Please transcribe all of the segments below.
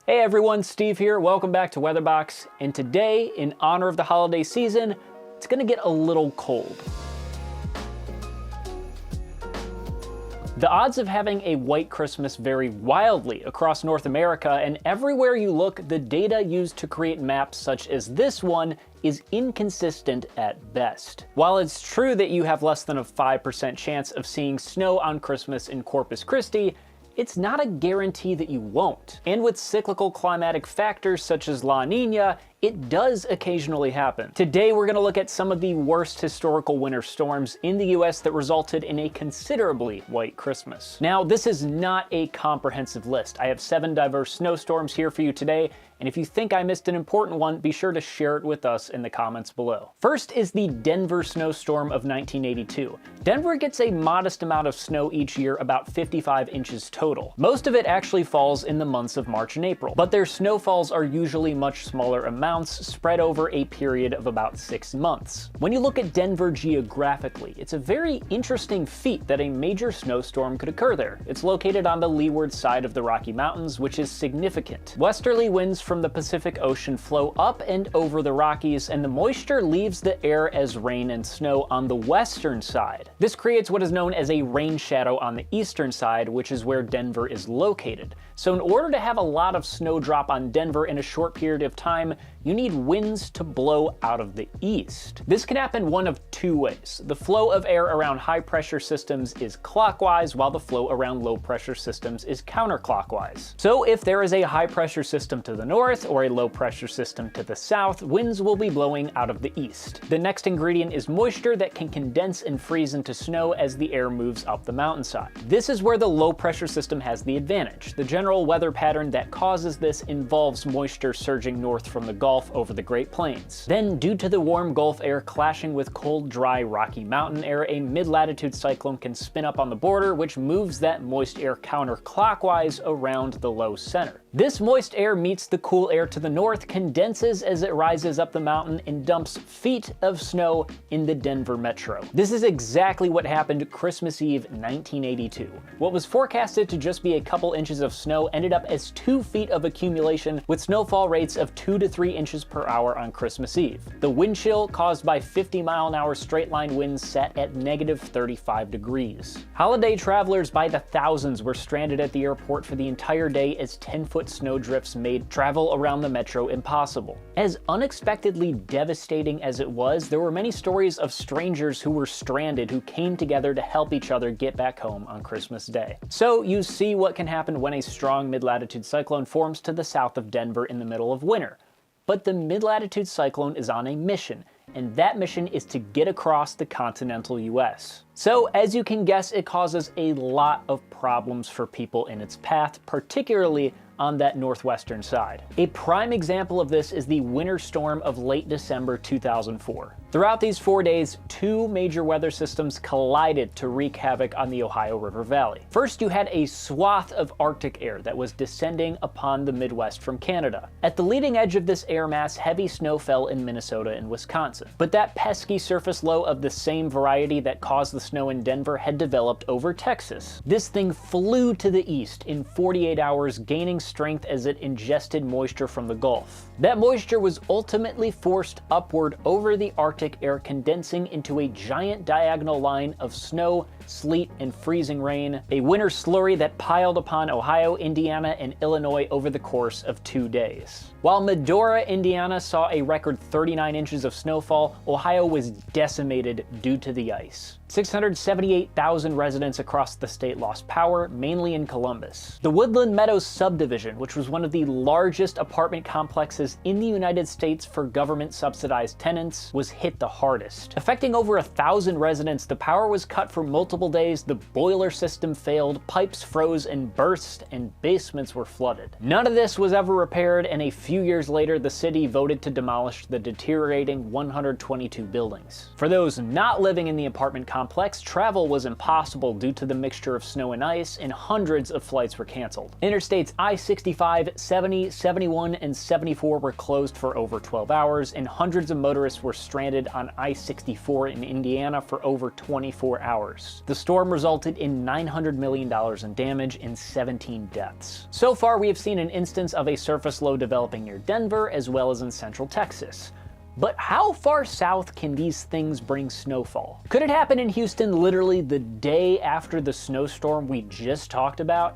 Hey everyone, Steve here. Welcome back to Weatherbox. And today, in honor of the holiday season, it's gonna get a little cold. The odds of having a white Christmas vary wildly across North America, and everywhere you look, the data used to create maps such as this one is inconsistent at best. While it's true that you have less than a 5% chance of seeing snow on Christmas in Corpus Christi, it's not a guarantee that you won't. And with cyclical climatic factors such as La Nina, it does occasionally happen. Today we're gonna look at some of the worst historical winter storms in the US that resulted in a considerably white Christmas. Now, this is not a comprehensive list. I have 7 diverse snowstorms here for you today, and if you think I missed an important one, be sure to share it with us in the comments below. First is the Denver snowstorm of 1982. Denver gets a modest amount of snow each year, about 55 inches total. Most of it actually falls in the months of March and April, but their snowfalls are usually much smaller amounts spread over a period of about 6 months. When you look at Denver geographically, it's a very interesting feat that a major snowstorm could occur there. It's located on the leeward side of the Rocky Mountains, which is significant. Westerly winds from the Pacific Ocean flow up and over the Rockies, and the moisture leaves the air as rain and snow on the western side. This creates what is known as a rain shadow on the eastern side, which is where Denver is located. So in order to have a lot of snow drop on Denver in a short period of time, you need winds to blow out of the east. This can happen one of 2 ways. The flow of air around high pressure systems is clockwise, while the flow around low pressure systems is counterclockwise. So if there is a high pressure system to the north or a low pressure system to the south, winds will be blowing out of the east. The next ingredient is moisture that can condense and freeze into snow as the air moves up the mountainside. This is where the low pressure system has the advantage. The general weather pattern that causes this involves moisture surging north from the Gulf over the Great Plains. Then, due to the warm Gulf air clashing with cold, dry Rocky Mountain air, a mid-latitude cyclone can spin up on the border, which moves that moist air counterclockwise around the low center. This moist air meets the cool air to the north, condenses as it rises up the mountain, and dumps feet of snow in the Denver metro. This is exactly what happened Christmas Eve 1982. What was forecasted to just be a couple inches of snow ended up as 2 feet of accumulation, with snowfall rates of 2 to 3 inches per hour on Christmas Eve. The wind chill caused by 50-mile-an-hour straight-line winds sat at negative 35 degrees. Holiday travelers by the thousands were stranded at the airport for the entire day as 10-foot snowdrifts made travel around the metro impossible. As unexpectedly devastating as it was, there were many stories of strangers who were stranded who came together to help each other get back home on Christmas Day. So you see what can happen when a strong mid-latitude cyclone forms to the south of Denver in the middle of winter. But the mid-latitude cyclone is on a mission, and that mission is to get across the continental US. So, as you can guess, it causes a lot of problems for people in its path, particularly on that northwestern side. A prime example of this is the winter storm of late December 2004. Throughout these 4 days, 2 major weather systems collided to wreak havoc on the Ohio River Valley. First, you had a swath of Arctic air that was descending upon the Midwest from Canada. At the leading edge of this air mass, heavy snow fell in Minnesota and Wisconsin. But that pesky surface low of the same variety that caused the snow in Denver had developed over Texas. This thing flew to the east in 48 hours, gaining strength as it ingested moisture from the Gulf. That moisture was ultimately forced upward over the Arctic air, condensing into a giant diagonal line of snow, sleet, and freezing rain, a winter slurry that piled upon Ohio, Indiana, and Illinois over the course of 2 days. While Medora, Indiana saw a record 39 inches of snowfall, Ohio was decimated due to the ice. 678,000 residents across the state lost power, mainly in Columbus. The Woodland Meadows subdivision, which was one of the largest apartment complexes in the United States for government-subsidized tenants, was hit the hardest. Affecting over 1,000 residents, the power was cut for multiple days, the boiler system failed, pipes froze and burst, and basements were flooded. None of this was ever repaired, and a few years later, the city voted to demolish the deteriorating 122 buildings. For those not living in the apartment complex, travel was impossible due to the mixture of snow and ice, and hundreds of flights were canceled. Interstates I-65, 70, 71, and 74 were closed for over 12 hours, and hundreds of motorists were stranded on I-64 in Indiana for over 24 hours. The storm resulted in $900 million in damage and 17 deaths. So far, we have seen an instance of a surface low developing near Denver, as well as in central Texas. But how far south can these things bring snowfall? Could it happen in Houston literally the day after the snowstorm we just talked about?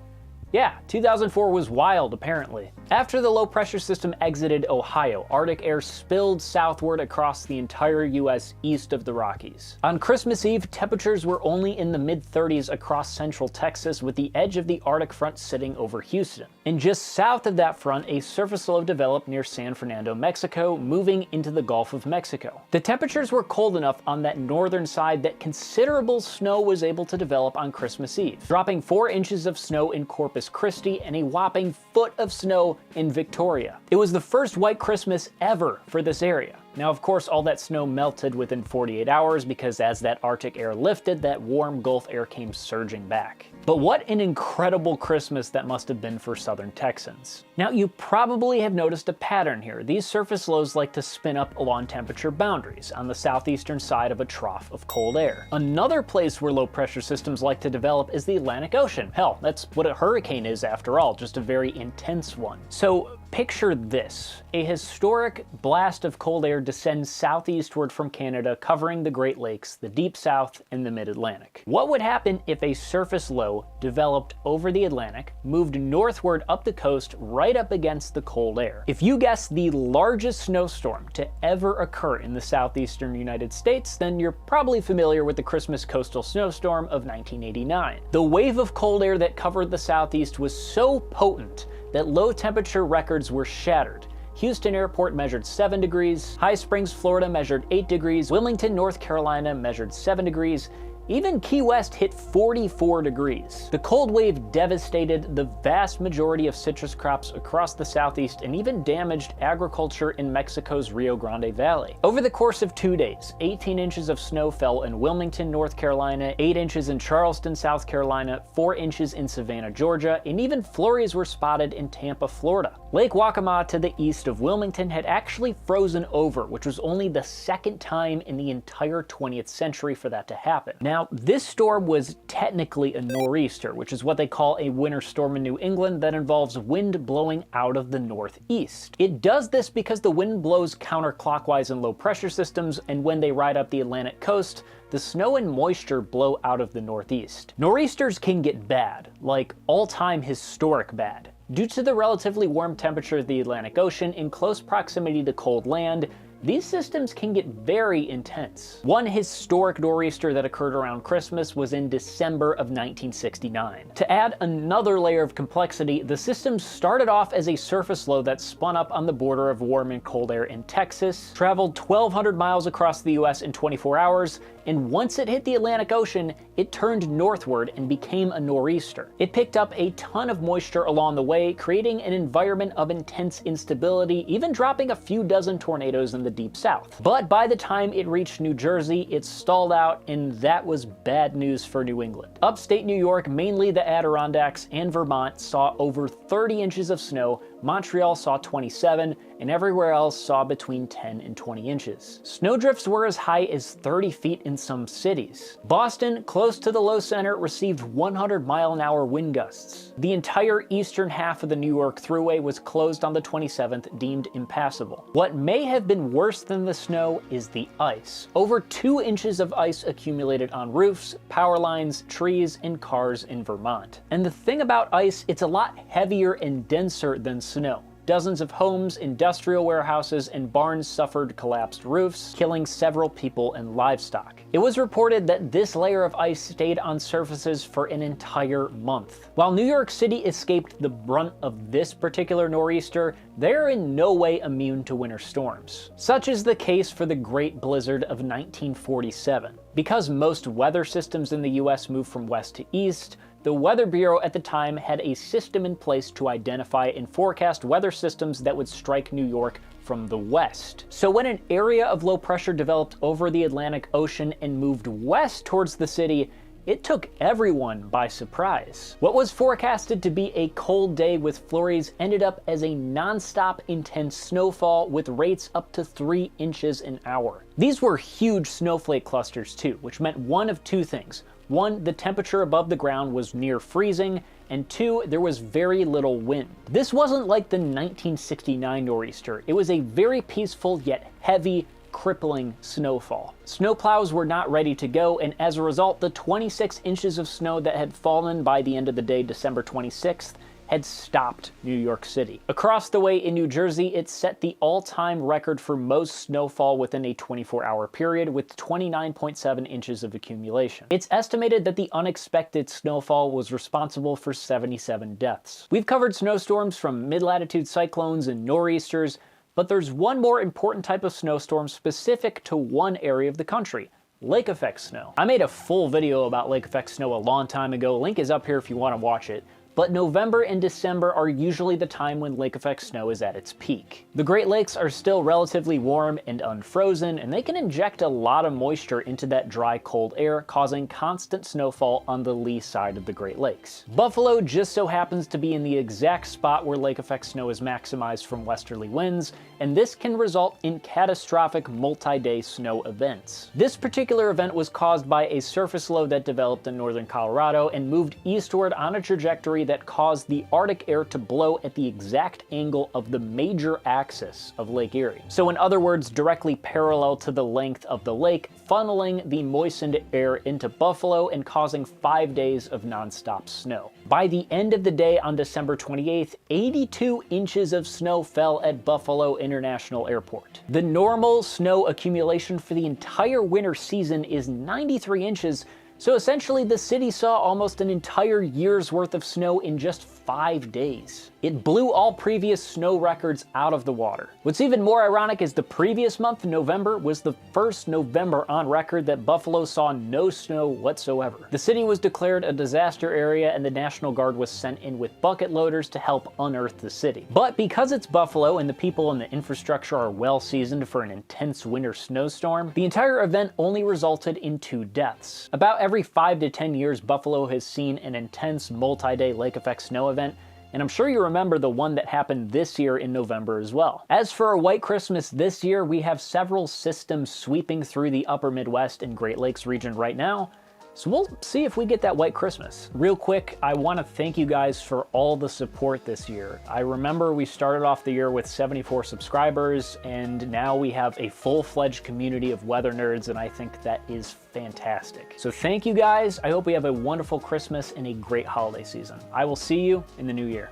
Yeah, 2004 was wild, apparently. After the low-pressure system exited Ohio, Arctic air spilled southward across the entire U.S. east of the Rockies. On Christmas Eve, temperatures were only in the mid-30s across central Texas, with the edge of the Arctic front sitting over Houston. And just south of that front, a surface low developed near San Fernando, Mexico, moving into the Gulf of Mexico. The temperatures were cold enough on that northern side that considerable snow was able to develop on Christmas Eve, dropping 4 inches of snow in Corpus Christi and a whopping foot of snow in Victoria. It was the first white Christmas ever for this area. Now, of course, all that snow melted within 48 hours because as that Arctic air lifted, that warm Gulf air came surging back. But what an incredible Christmas that must have been for southern Texans. Now, you probably have noticed a pattern here. These surface lows like to spin up along temperature boundaries on the southeastern side of a trough of cold air. Another place where low pressure systems like to develop is the Atlantic Ocean. Hell, that's what a hurricane is after all, just a very intense one. So picture this. A historic blast of cold air descends southeastward from Canada, covering the Great Lakes, the Deep South, and the Mid-Atlantic. What would happen if a surface low developed over the Atlantic, moved northward up the coast right up against the cold air? If you guess the largest snowstorm to ever occur in the southeastern United States, then you're probably familiar with the Christmas coastal snowstorm of 1989. The wave of cold air that covered the southeast was so potent that low temperature records were shattered. Houston Airport measured 7 degrees, High Springs, Florida measured 8 degrees, Wilmington, North Carolina measured 7 degrees, even Key West hit 44 degrees. The cold wave devastated the vast majority of citrus crops across the southeast and even damaged agriculture in Mexico's Rio Grande Valley. Over the course of 2 days, 18 inches of snow fell in Wilmington, North Carolina, 8 inches in Charleston, South Carolina, 4 inches in Savannah, Georgia, and even flurries were spotted in Tampa, Florida. Lake Waccamaw to the east of Wilmington had actually frozen over, which was only the second time in the entire 20th century for that to happen. Now, this storm was technically a nor'easter, which is what they call a winter storm in New England that involves wind blowing out of the northeast. It does this because the wind blows counterclockwise in low pressure systems, and when they ride up the Atlantic coast, the snow and moisture blow out of the northeast. Nor'easters can get bad, like all-time historic bad. Due to the relatively warm temperature of the Atlantic Ocean in close proximity to cold land, these systems can get very intense. One historic nor'easter that occurred around Christmas was in December of 1969. To add another layer of complexity, the system started off as a surface low that spun up on the border of warm and cold air in Texas, traveled 1,200 miles across the US in 24 hours, and once it hit the Atlantic Ocean, it turned northward and became a nor'easter. It picked up a ton of moisture along the way, creating an environment of intense instability, even dropping a few dozen tornadoes in the Deep South. But by the time it reached New Jersey, it stalled out, and that was bad news for New England. Upstate New York, mainly the Adirondacks and Vermont, saw over 30 inches of snow, Montreal saw 27, and everywhere else saw between 10 and 20 inches. Snowdrifts were as high as 30 feet in some cities. Boston, close to the low center, received 100-mile-an-hour wind gusts. The entire eastern half of the New York Thruway was closed on the 27th, deemed impassable. What may have been worse than the snow is the ice. Over 2 inches of ice accumulated on roofs, power lines, trees, and cars in Vermont. And the thing about ice, it's a lot heavier and denser than snow. Dozens of homes, industrial warehouses, and barns suffered collapsed roofs, killing several people and livestock. It was reported that this layer of ice stayed on surfaces for an entire month. While New York City escaped the brunt of this particular nor'easter, they're in no way immune to winter storms. Such is the case for the Great Blizzard of 1947. Because most weather systems in the US move from west to east, the Weather Bureau at the time had a system in place to identify and forecast weather systems that would strike New York from the west. So when an area of low pressure developed over the Atlantic Ocean and moved west towards the city, it took everyone by surprise. What was forecasted to be a cold day with flurries ended up as a non-stop intense snowfall with rates up to 3 inches an hour. These were huge snowflake clusters too, which meant one of two things. One, the temperature above the ground was near freezing, and two, there was very little wind. This wasn't like the 1969 nor'easter. It was a very peaceful yet heavy, crippling snowfall. Snowplows were not ready to go, and as a result, the 26 inches of snow that had fallen by the end of the day, December 26th, had stopped New York City. Across the way in New Jersey, it set the all-time record for most snowfall within a 24-hour period with 29.7 inches of accumulation. It's estimated that the unexpected snowfall was responsible for 77 deaths. We've covered snowstorms from mid-latitude cyclones and nor'easters, but there's one more important type of snowstorm specific to one area of the country: lake effect snow. I made a full video about lake effect snow a long time ago. Link is up here if you want to watch it. But November and December are usually the time when lake effect snow is at its peak. The Great Lakes are still relatively warm and unfrozen, and they can inject a lot of moisture into that dry, cold air, causing constant snowfall on the lee side of the Great Lakes. Buffalo just so happens to be in the exact spot where lake effect snow is maximized from westerly winds, and this can result in catastrophic multi-day snow events. This particular event was caused by a surface low that developed in northern Colorado and moved eastward on a trajectory that caused the Arctic air to blow at the exact angle of the major axis of Lake Erie. So in other words, directly parallel to the length of the lake, funneling the moistened air into Buffalo and causing 5 days of nonstop snow. By the end of the day on December 28th, 82 inches of snow fell at Buffalo International Airport. The normal snow accumulation for the entire winter season is 93 inches, so essentially the city saw almost an entire year's worth of snow in just 5 days. It blew all previous snow records out of the water. What's even more ironic is the previous month, November, was the first November on record that Buffalo saw no snow whatsoever. The city was declared a disaster area, and the National Guard was sent in with bucket loaders to help unearth the city. But because it's Buffalo and the people and the infrastructure are well seasoned for an intense winter snowstorm, the entire event only resulted in 2 deaths. About every 5 to 10 years, Buffalo has seen an intense multi-day lake effect snow event, and I'm sure you remember the one that happened this year in November as well. As for a white Christmas this year, we have several systems sweeping through the upper Midwest and Great Lakes region right now, so we'll see if we get that white Christmas. Real quick, I want to thank you guys for all the support this year. I remember we started off the year with 74 subscribers, and now we have a full-fledged community of weather nerds, and I think that is fantastic. So thank you guys. I hope we have a wonderful Christmas and a great holiday season. I will see you in the new year.